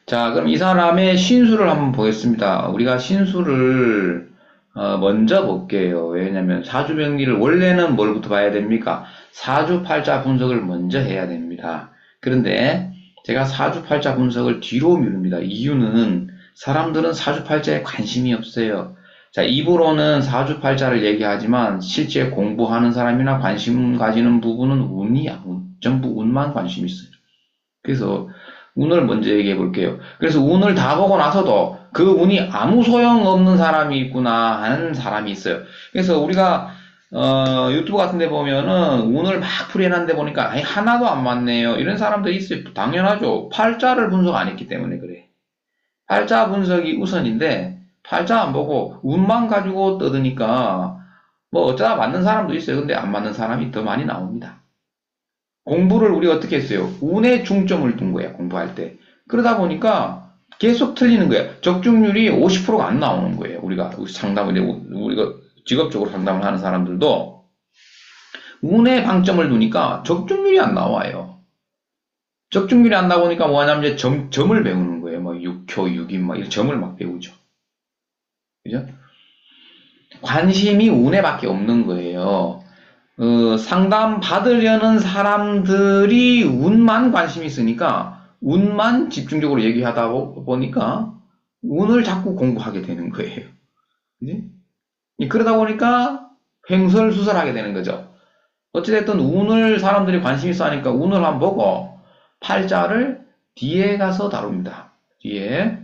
자, 그럼 이 사람의 신수를 한번 보겠습니다. 우리가 신수를 먼저 볼게요. 왜냐면 사주병리를 원래는 뭘부터 봐야 됩니까? 사주팔자 분석을 먼저 해야 됩니다. 그런데 제가 사주팔자 분석을 뒤로 미룹니다. 이유는 사람들은 사주팔자에 관심이 없어요. 자, 입으로는 사주팔자를 얘기하지만 실제 공부하는 사람이나 관심 가지는 부분은 운이야. 전부 운만 관심 있어요. 그래서 운을 먼저 얘기해 볼게요. 그래서 운을 다 보고 나서도 그 운이 아무 소용 없는 사람이 있구나 하는 사람이 있어요. 그래서 우리가 유튜브 같은 데 보면은 운을 막 풀이해놨는데 보니까 아니 하나도 안 맞네요. 이런 사람들이 있어요. 당연하죠. 팔자를 분석 안 했기 때문에 그래. 팔자 분석이 우선인데 팔자 안 보고 운만 가지고 떠드니까 뭐 어쩌다 맞는 사람도 있어요. 근데 안 맞는 사람이 더 많이 나옵니다. 공부를 우리가 어떻게 했어요? 운에 중점을 둔 거야, 공부할 때. 그러다 보니까 계속 틀리는 거야. 적중률이 50%가 안 나오는 거예요. 우리가 우리가 직업적으로 상담을 하는 사람들도 운에 방점을 두니까 적중률이 안 나와요. 적중률이 안 나오니까 뭐 하냐면 이제 점을 배우는 거예요. 뭐 6교, 6인 막 이런 점을 막 배우죠. 그죠? 관심이 운에밖에 없는 거예요. 상담 받으려는 사람들이 운만 관심이 있으니까 운만 집중적으로 얘기하다 보니까 운을 자꾸 공부하게 되는 거예요. 그지? 그러다 보니까 횡설수설하게 되는 거죠. 어찌됐든 운을 사람들이 관심 있어 하니까 운을 한번 보고 팔자를 뒤에 가서 다룹니다. 뒤에.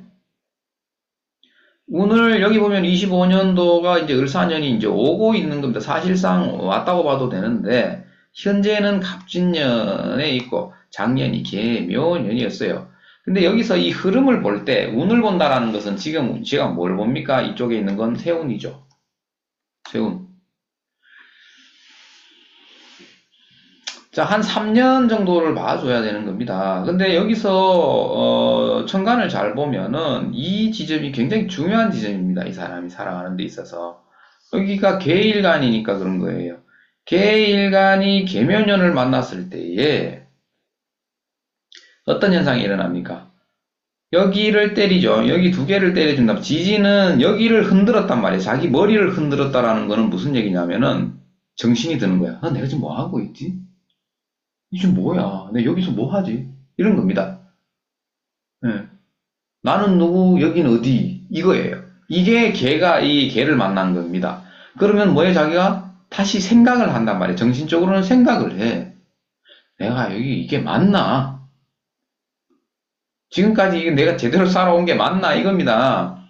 오늘 여기 보면 25년도가 이제 을사년이 이제 오고 있는 겁니다. 사실상 왔다고 봐도 되는데, 현재는 갑진년에 있고, 작년이 개묘년이었어요. 근데 여기서 이 흐름을 볼 때, 운을 본다라는 것은 지금 제가 뭘 봅니까? 이쪽에 있는 건 세운이죠. 세운. 자, 한 3년 정도를 봐줘야 되는 겁니다. 근데 여기서 천간을 잘 보면은 이 지점이 굉장히 중요한 지점입니다. 이 사람이 살아가는 데 있어서. 여기가 계일간이니까 그런 거예요. 계일간이 계묘년을 만났을 때에 어떤 현상이 일어납니까? 여기를 때리죠. 여기 두 개를 때려준다. 지지는 여기를 흔들었단 말이에요. 자기 머리를 흔들었다라는 거는 무슨 얘기냐면은 정신이 드는 거야. 내가 지금 뭐 하고 있지? 이게 뭐야? 내가 여기서 뭐 하지? 이런 겁니다. 예. 나는 누구, 여긴 어디? 이거예요. 이게 걔가 이 걔를 만난 겁니다. 그러면 뭐에 자기가 다시 생각을 한단 말이에요. 정신적으로는 생각을 해. 내가 여기 이게 맞나? 지금까지 이게 내가 제대로 살아온 게 맞나? 이겁니다.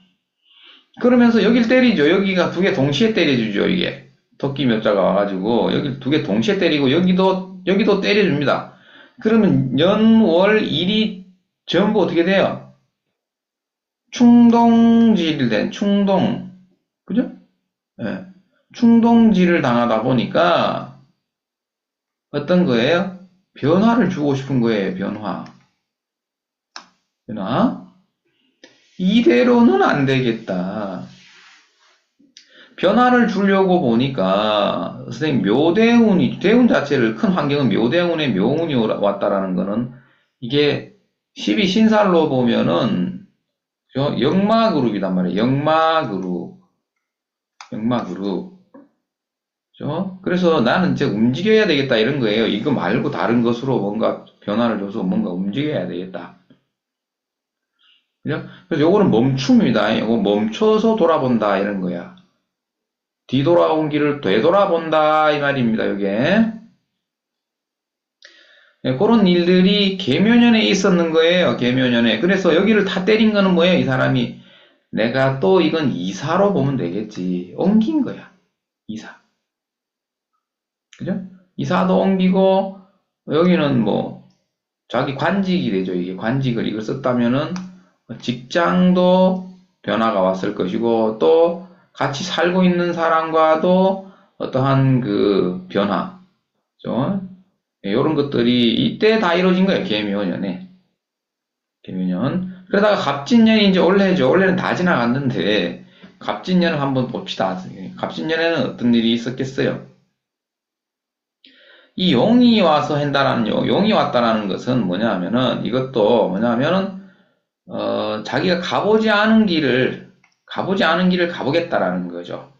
그러면서 여길 때리죠. 여기가 두 개 동시에 때려주죠. 이게. 토끼 몇 자가 와가지고 여기 두 개 동시에 때리고 여기도 때려줍니다. 그러면 연, 월, 일이 전부 어떻게 돼요? 충동질이 된, 그죠? 예. 충동질을 당하다 보니까 어떤 거예요? 변화를 주고 싶은 거예요, 변화. 이대로는 안 되겠다. 변화를 주려고 보니까 선생님 묘대운이 대운 자체를 큰 환경은 묘대운에 묘운이 왔다라는 거는 이게 12신살로 보면은 역마그룹이단 말이에요. 역마그룹. 그래서 나는 이제 움직여야 되겠다 이런 거예요. 이거 말고 다른 것으로 뭔가 변화를 줘서 뭔가 움직여야 되겠다. 그죠? 그래서 요거는 멈춤입니다. 요거 멈춰서 돌아본다 이런 거야. 뒤돌아온 길을 되돌아본다 이 말입니다. 이게 그런 일들이 계묘년에 있었는 거예요. 계묘년에. 그래서 여기를 다 때린 거는 뭐예요? 이 사람이 내가 또 이건 이사로 보면 되겠지. 옮긴 거야. 이사. 그죠? 이사도 옮기고 여기는 뭐 자기 관직이 되죠. 이게 관직을 이걸 썼다면은 직장도 변화가 왔을 것이고 또 같이 살고 있는 사람과도 어떠한 그 변화, 이런 것들이 이때 다 이루어진 거예요. 계묘년에. 계묘년. 그러다가 갑진년이 이제 올해죠. 올해는 다 지나갔는데 갑진년을 한번 봅시다. 갑진년에는 어떤 일이 있었겠어요? 이 용이 와서 한다라는 용이 왔다라는 것은 뭐냐 하면은 이것도 뭐냐 하면은 자기가 가보지 않은 길을 가보겠다라는 거죠.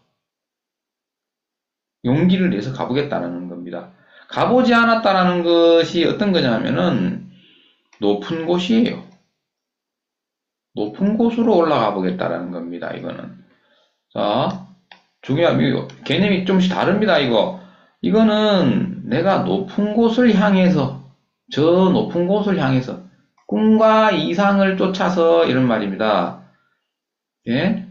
용기를 내서 가보겠다라는 겁니다. 가보지 않았다라는 것이 어떤 거냐면은 높은 곳이에요. 높은 곳으로 올라가 보겠다라는 겁니다. 이거는. 자, 이거 개념이 좀씩 다릅니다. 이거는 내가 높은 곳을 향해서, 저 높은 곳을 향해서 꿈과 이상을 쫓아서 이런 말입니다. 예?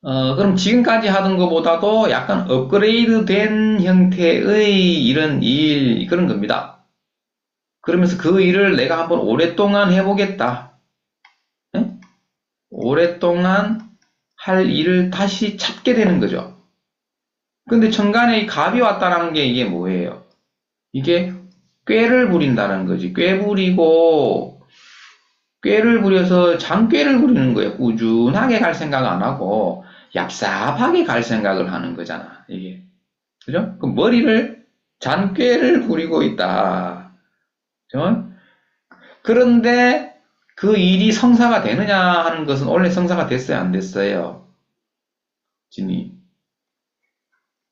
그럼 지금까지 하던 것보다도 약간 업그레이드 된 형태의 이런 일, 그런 겁니다. 그러면서 그 일을 내가 한번 오랫동안 해보겠다. 예? 오랫동안 할 일을 다시 찾게 되는 거죠. 근데 천간에 이 갑이 왔다는 게 이게 뭐예요? 이게 꾀를 부린다는 거지. 꾀를 부려서 장꾀를 부리는 거예요. 꾸준하게 갈 생각 안 하고 얍삽하게 갈 생각을 하는 거잖아. 이게. 그죠? 그 머리를 잔꾀를 부리고 있다. 그죠? 그런데 그 일이 성사가 되느냐 하는 것은 원래 성사가 됐어요, 안 됐어요? 진이.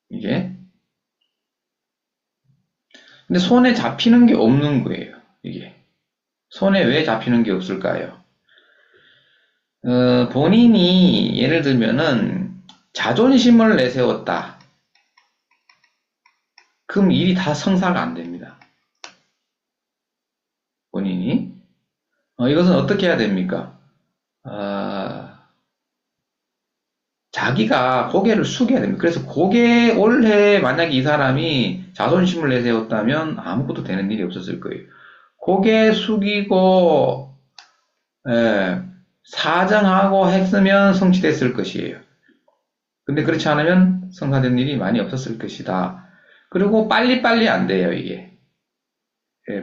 이게. 근데 손에 잡히는 게 없는 거예요, 이게. 손에 왜 잡히는 게 없을까요? 본인이 예를 들면은 자존심을 내세웠다. 그럼 일이 다 성사가 안 됩니다. 본인이. 이것은 어떻게 해야 됩니까? 자기가 고개를 숙여야 됩니다. 그래서 올해 만약에 이 사람이 자존심을 내세웠다면 아무것도 되는 일이 없었을 거예요. 고개 숙이고, 사정하고 했으면 성취됐을 것이에요. 근데 그렇지 않으면 성사된 일이 많이 없었을 것이다. 그리고 빨리빨리 안 돼요, 이게.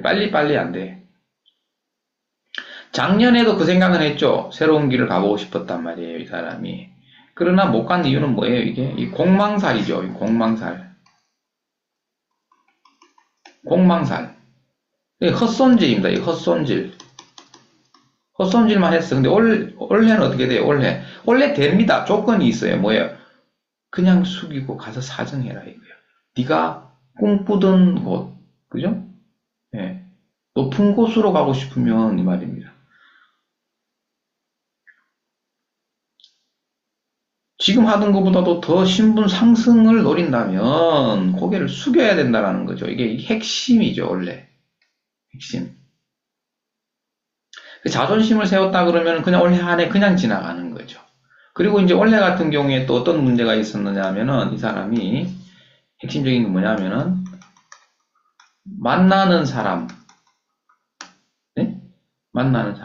빨리빨리 안 돼. 작년에도 그 생각은 했죠. 새로운 길을 가보고 싶었단 말이에요, 이 사람이. 그러나 못 간 이유는 뭐예요, 이게? 이 공망살이죠, 이 공망살. 공망살. 헛손질입니다, 이 헛손질. 헛손질만 했어. 근데 올해는 어떻게 돼요, 올해 됩니다. 조건이 있어요. 뭐예요? 그냥 숙이고 가서 사정해라, 이거예요. 네가 꿈꾸던 곳, 그죠? 예. 높은 곳으로 가고 싶으면 이 말입니다. 지금 하던 것보다도 더 신분 상승을 노린다면 고개를 숙여야 된다는 거죠. 이게 핵심이죠, 원래. 핵심. 자존심을 세웠다 그러면 그냥 올해 한 해 그냥 지나가는 거죠. 그리고 이제 올해 같은 경우에 또 어떤 문제가 있었느냐 하면은 이 사람이 핵심적인 건 뭐냐면은 만나는 사람, 네? 만나는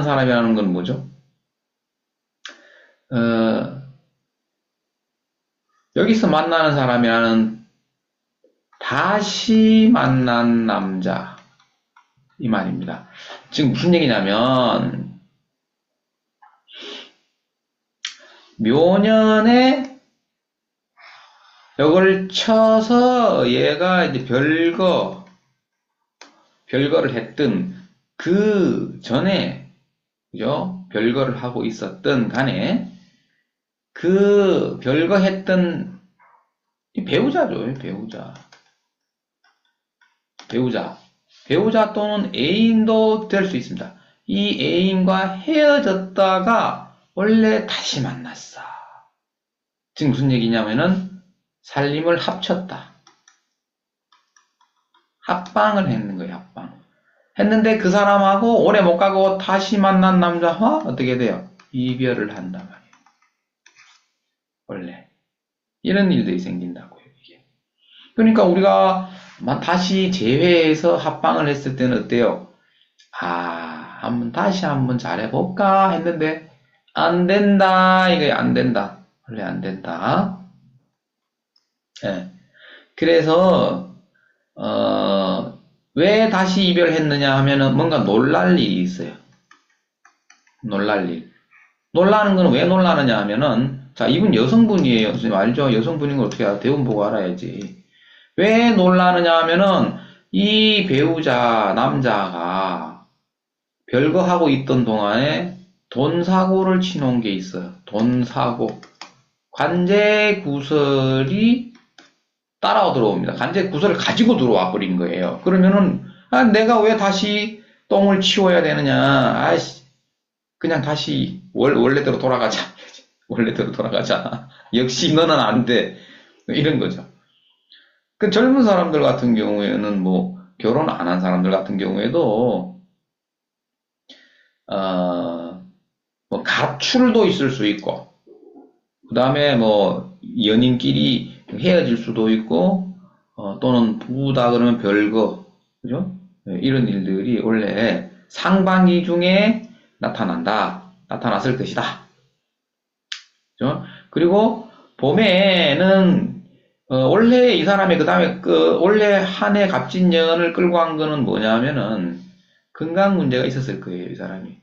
사람이라는 건 뭐죠? 여기서 만나는 사람이라는 다시 만난 남자 이 말입니다. 지금 무슨 얘기냐면 묘년에 이걸 쳐서 얘가 이제 별거를 했던 그 전에 그죠? 별거를 하고 있었던 간에 그 별거 했던 이 배우자죠. 배우자 또는 애인도 될 수 있습니다. 이 애인과 헤어졌다가 원래 다시 만났어. 지금 무슨 얘기냐면은 살림을 합쳤다. 합방을 했는 거예요. 합방. 했는데 그 사람하고 오래 못 가고 다시 만난 남자와 어떻게 돼요? 이별을 한단 말이에요. 원래. 이런 일들이 생긴다고요, 이게. 그러니까 우리가 다시 재회해서 합방을 했을 때는 어때요? 다시 한번 잘해볼까 했는데, 안 된다. 이게 안 된다. 원래 안 된다. 예. 그래서, 왜 다시 이별했느냐 하면은 뭔가 놀랄 일이 있어요. 놀랄 일. 놀라는 건 왜 놀라느냐 하면은, 자, 이분 여성분이에요. 선생님 알죠? 여성분인 걸 어떻게 알아? 대본 보고 알아야지. 왜 놀라느냐 하면은, 이 배우자, 남자가 별거 하고 있던 동안에 돈 사고를 치놓은 게 있어요. 돈 사고. 관제 구설이 따라 들어옵니다. 관제 구설을 가지고 들어와 버린 거예요. 그러면은, 내가 왜 다시 똥을 치워야 되느냐. 아이씨, 그냥 다시 원래대로 돌아가자. 원래대로 돌아가자. 역시 너는 안 돼. 이런 거죠. 그 젊은 사람들 같은 경우에는 뭐, 결혼 안 한 사람들 같은 경우에도, 뭐, 가출도 있을 수 있고, 그 다음에 뭐, 연인끼리 헤어질 수도 있고, 또는 부부다 그러면 별거, 그죠? 이런 일들이 원래 상반기 중에 나타났을 것이다. 그죠? 그리고 봄에는 원래 이 사람이 그 다음에 원래 한 해 갑진년을 끌고 간 거는 뭐냐면은 건강 문제가 있었을 거예요, 이 사람이.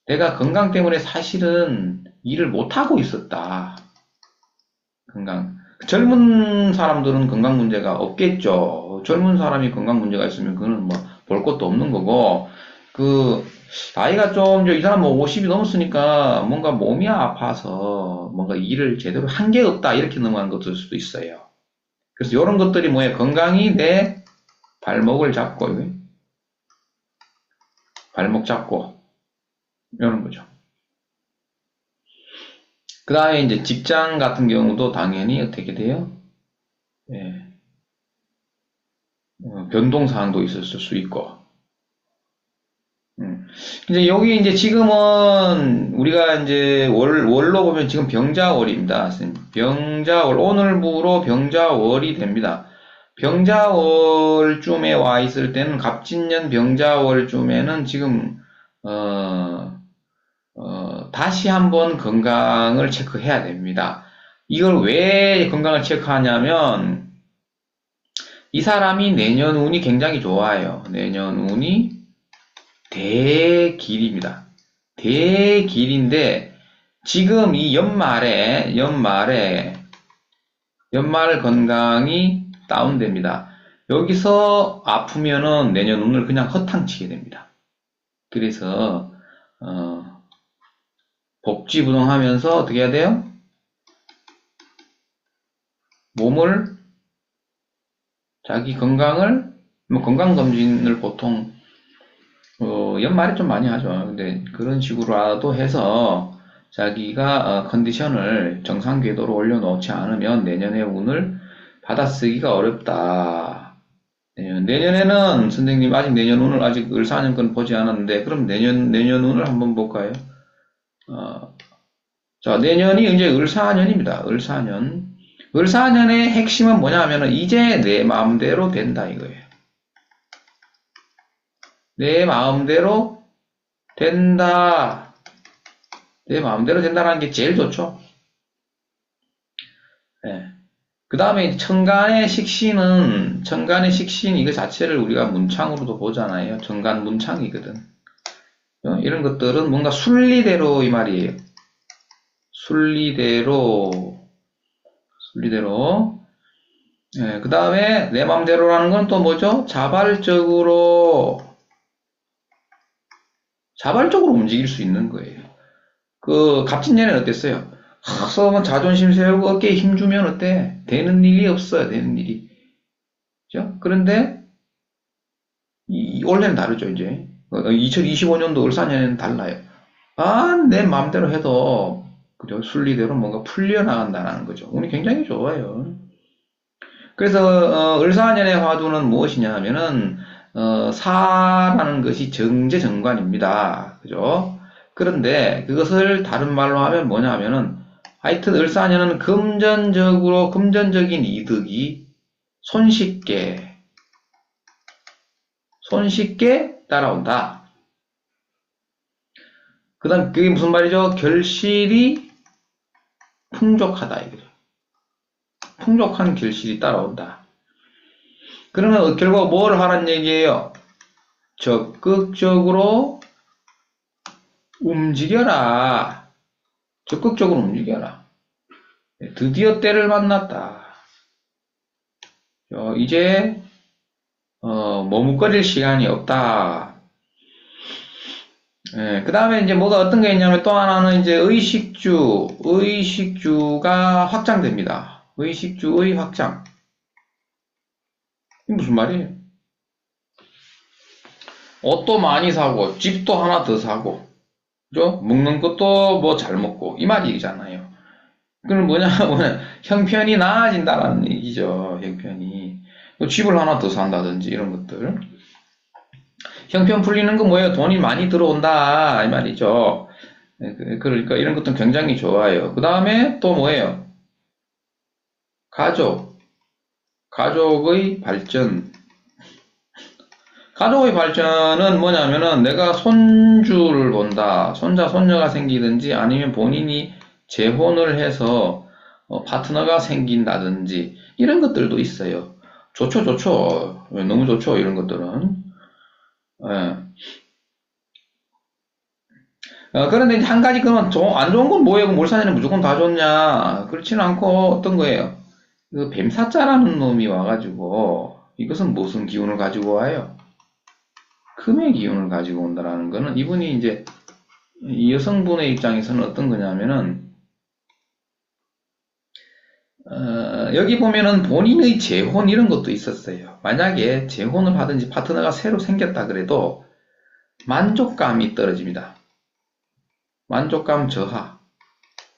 내가 건강 때문에 사실은 일을 못 하고 있었다. 건강. 젊은 사람들은 건강 문제가 없겠죠. 젊은 사람이 건강 문제가 있으면 그거는 뭐 볼 것도 없는 거고, 나이가 좀, 이 사람 뭐 50이 넘었으니까 뭔가 몸이 아파서 뭔가 일을 제대로 한 게 없다. 이렇게 넘어간 것일 수도 있어요. 그래서 이런 것들이 뭐예요? 건강이 내 발목을 잡고, 발목 잡고, 이런 거죠. 그 다음에 이제 직장 같은 경우도 당연히 어떻게 돼요? 예, 변동사항도 있었을 수 있고. 이제 여기 이제 지금은 우리가 이제 월로 보면 지금 병자월입니다. 병자월, 오늘부로 병자월이 됩니다. 병자월쯤에 와 있을 때는 갑진년 병자월쯤에는 지금, 다시 한번 건강을 체크해야 됩니다. 이걸 왜 건강을 체크하냐면, 이 사람이 내년 운이 굉장히 좋아요. 내년 운이 대길입니다. 대길인데, 지금 이 연말 건강이 다운됩니다. 여기서 아프면은 내년 운을 그냥 허탕치게 됩니다. 그래서, 복지부동하면서 어떻게 해야 돼요? 자기 건강을, 뭐 건강검진을 보통, 연말에 좀 많이 하죠. 근데 그런 식으로라도 해서 자기가 컨디션을 정상 궤도로 올려놓지 않으면 내년의 운을 받아쓰기가 어렵다. 내년에는 선생님 아직 내년 운을 아직 을사년 건 보지 않았는데 그럼 내년 운을 한번 볼까요? 자, 내년이 이제 을사년입니다. 을사년. 을사년의 핵심은 뭐냐면은 이제 내 마음대로 된다 이거예요. 내 마음대로 된다. 내 마음대로 된다는 게 제일 좋죠. 네. 그 다음에 천간의 식신 이거 자체를 우리가 문창으로도 보잖아요. 천간 문창이거든. 이런 것들은 뭔가 순리대로 이 말이에요. 순리대로. 네, 그 다음에 내 마음대로라는 건 또 뭐죠? 자발적으로 움직일 수 있는 거예요. 갑진년에는 어땠어요? 서면 자존심 세우고 어깨에 힘주면 어때? 되는 일이 없어요, 되는 일이. 그죠? 그런데, 올해는 다르죠, 이제. 2025년도 을사년에는 달라요. 내 마음대로 해도, 그죠? 순리대로 뭔가 풀려나간다는 거죠. 운이 굉장히 좋아요. 그래서, 을사년의 화두는 무엇이냐 하면은, 사라는 것이 정제정관입니다. 그죠? 그런데 그것을 다른 말로 하면 뭐냐 하면은 하여튼 을사년은 금전적인 이득이 손쉽게 따라온다. 그 다음 그게 무슨 말이죠? 결실이 풍족하다 이거죠. 풍족한 결실이 따라온다. 그러면 결국 뭘 하란 얘기예요? 적극적으로 움직여라. 적극적으로 움직여라. 드디어 때를 만났다. 이제 머뭇거릴 시간이 없다. 예, 그 다음에 이제 뭐가 어떤 게 있냐면 또 하나는 이제 의식주가 확장됩니다. 의식주의 확장. 이게 무슨 말이에요? 옷도 많이 사고, 집도 하나 더 사고, 그죠? 먹는 것도 뭐 잘 먹고, 이 말이잖아요. 그건 뭐냐면, 형편이 나아진다라는 얘기죠, 형편이. 집을 하나 더 산다든지, 이런 것들. 형편 풀리는 건 뭐예요? 돈이 많이 들어온다, 이 말이죠. 그러니까 이런 것도 굉장히 좋아요. 그 다음에 또 뭐예요? 가족의 발전. 가족의 발전은 뭐냐면은 내가 손주를 본다, 손자, 손녀가 생기든지 아니면 본인이 재혼을 해서 파트너가 생긴다든지 이런 것들도 있어요. 좋죠, 좋죠. 너무 좋죠, 이런 것들은. 예. 그런데 한 가지 그러면 안 좋은 건 뭐예요? 몰산에는 무조건 다 좋냐? 그렇지는 않고 어떤 거예요? 그 뱀사자라는 놈이 와가지고 이것은 무슨 기운을 가지고 와요? 금의 기운을 가지고 온다라는 거는 이분이 이제 이 여성분의 입장에서는 어떤 거냐면은 여기 보면은 본인의 재혼 이런 것도 있었어요. 만약에 재혼을 하든지 파트너가 새로 생겼다 그래도 만족감이 떨어집니다. 만족감 저하.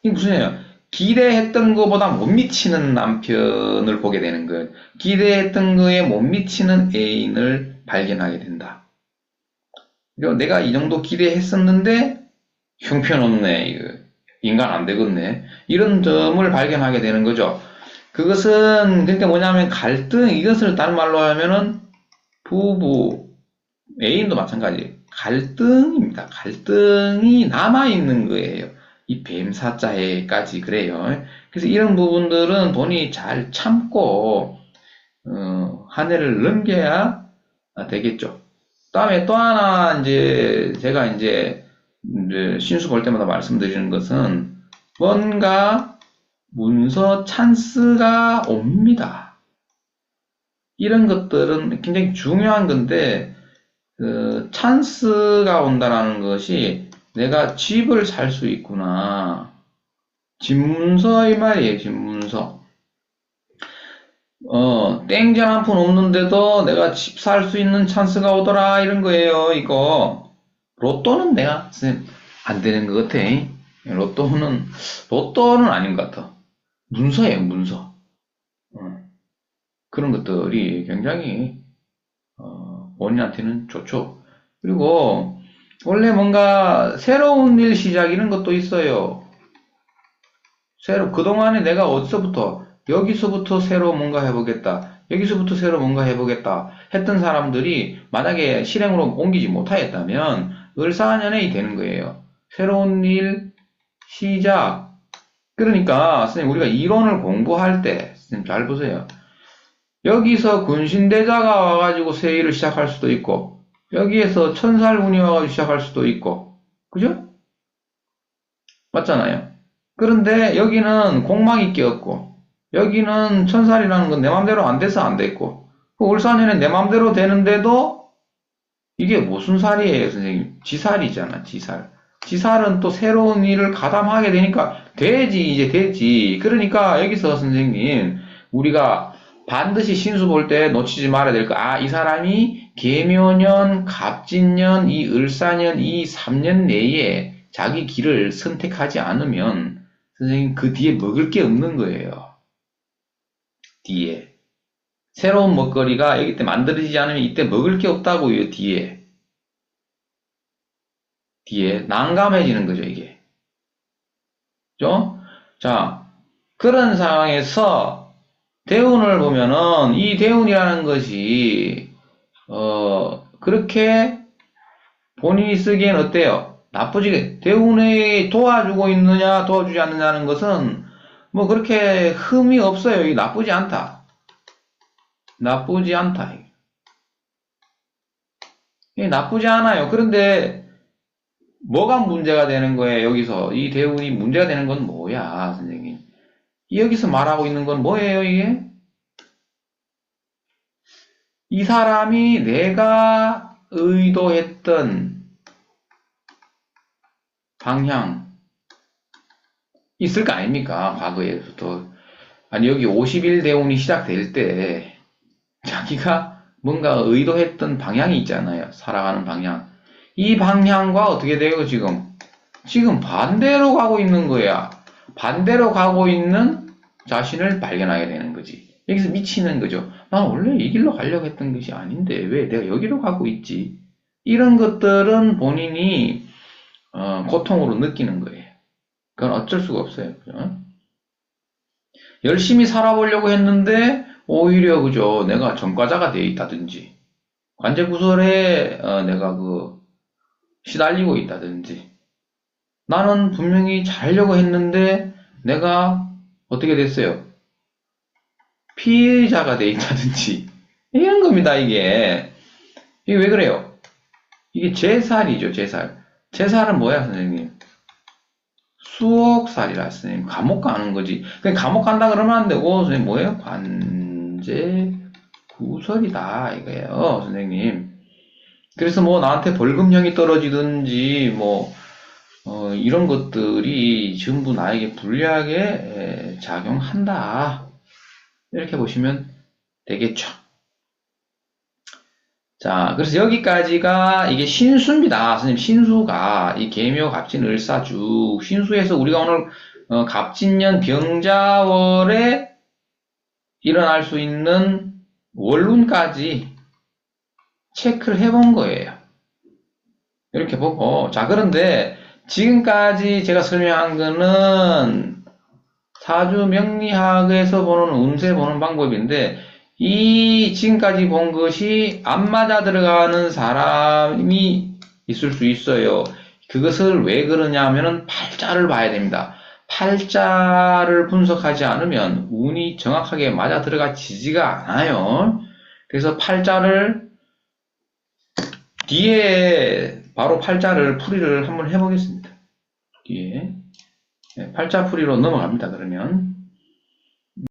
이게 무슨 얘기예요? 기대했던 것보다 못 미치는 남편을 보게 되는 거예요. 기대했던 거에 못 미치는 애인을 발견하게 된다. 그리고 내가 이 정도 기대했었는데 형편없네, 인간 안 되겠네, 이런 점을 발견하게 되는 거죠. 그것은 그러니까 뭐냐면 갈등, 이것을 다른 말로 하면은 부부, 애인도 마찬가지 갈등입니다. 갈등이 남아있는 거예요. 이 뱀사자에까지 그래요. 그래서 이런 부분들은 본인이 잘 참고 한 해를 넘겨야 되겠죠. 다음에 또 하나 이제 제가 이제 신수 볼 때마다 말씀드리는 것은 뭔가 문서 찬스가 옵니다. 이런 것들은 굉장히 중요한 건데 찬스가 온다라는 것이 내가 집을 살 수 있구나. 집문서 이 말이에요. 집문서. 땡전 한 푼 없는데도 내가 집 살 수 있는 찬스가 오더라 이런 거예요. 이거 로또는 내가 안 되는 것 같아. 로또는 아닌 것 같아. 문서예요, 문서. 그런 것들이 굉장히 본인한테는 좋죠. 그리고 원래 뭔가 새로운 일 시작 이런 것도 있어요. 그동안에 내가 여기서부터 새로 뭔가 해보겠다, 여기서부터 새로 뭔가 해보겠다 했던 사람들이 만약에 실행으로 옮기지 못하였다면 을사년이 되는 거예요. 새로운 일 시작. 그러니까 선생님, 우리가 이론을 공부할 때 선생님 잘 보세요. 여기서 군신대자가 와가지고 새 일을 시작할 수도 있고, 여기에서 천살운이 와가지고 시작할 수도 있고, 그죠? 맞잖아요. 그런데 여기는 공망이 끼었고, 여기는 천살이라는 건 내 맘대로 안 돼서 안 됐고, 그 울산에는 내 맘대로 되는데도 이게 무슨 살이에요, 선생님? 지살이잖아, 지살. 지살은 또 새로운 일을 가담하게 되니까 되지, 이제 되지. 그러니까 여기서 선생님, 우리가 반드시 신수 볼 때 놓치지 말아야 될 거, 이 사람이 계묘년, 갑진년, 이 을사년, 이 3년 내에 자기 길을 선택하지 않으면 선생님 그 뒤에 먹을 게 없는 거예요. 뒤에. 새로운 먹거리가 여기 때 만들어지지 않으면 이때 먹을 게 없다고요, 뒤에. 난감해지는 거죠, 이게. 그죠? 자, 그런 상황에서 대운을 보면은 이 대운이라는 것이 그렇게 본인이 쓰기엔 어때요? 나쁘지. 대운에 도와주고 있느냐 도와주지 않느냐는 것은 뭐 그렇게 흠이 없어요. 이 나쁘지 않다. 나쁘지 않다. 이게 나쁘지 않아요. 그런데 뭐가 문제가 되는 거예요? 여기서 이 대운이 문제가 되는 건 뭐야, 선생님? 여기서 말하고 있는 건 뭐예요, 이게? 이 사람이 내가 의도했던 방향 있을 거 아닙니까? 과거에서도. 아니, 여기 50일 대운이 시작될 때 자기가 뭔가 의도했던 방향이 있잖아요. 살아가는 방향. 이 방향과 어떻게 돼요, 지금? 지금 반대로 가고 있는 거야. 반대로 가고 있는 자신을 발견하게 되는 거지. 여기서 미치는 거죠. 난 원래 이 길로 가려고 했던 것이 아닌데 왜 내가 여기로 가고 있지? 이런 것들은 본인이 고통으로 느끼는 거예요. 그건 어쩔 수가 없어요. 그죠? 열심히 살아보려고 했는데 오히려 그죠, 내가 전과자가 되어 있다든지 관제구설에 내가 시달리고 있다든지, 나는 분명히 잘하려고 했는데 내가 어떻게 됐어요? 피해자가 되어 있다든지 이런 겁니다. 이게 왜 그래요? 이게 제살이죠. 제살. 제살은 뭐야, 선생님? 수옥살이라, 선생님. 감옥 가는 거지. 그냥 감옥 간다 그러면 안 되고, 선생님 뭐예요? 관제구설이다 이거예요, 선생님. 그래서 뭐 나한테 벌금형이 떨어지든지 이런 것들이 전부 나에게 불리하게 작용한다. 이렇게 보시면 되겠죠. 자, 그래서 여기까지가 이게 신수입니다. 선생님, 신수가 이 계묘 갑진 을사주 신수에서 우리가 오늘 갑진년 병자월에 일어날 수 있는 원룬까지 체크를 해본 거예요. 이렇게 보고, 자, 그런데 지금까지 제가 설명한 거는 사주 명리학에서 보는 운세 보는 방법인데, 이 지금까지 본 것이 안 맞아 들어가는 사람이 있을 수 있어요. 그것을 왜 그러냐 하면은 팔자를 봐야 됩니다. 팔자를 분석하지 않으면 운이 정확하게 맞아 들어가지지가 않아요. 그래서 팔자를 뒤에 바로 팔자를 풀이를 한번 해보겠습니다. 뒤에 팔자 풀이로 넘어갑니다. 그러면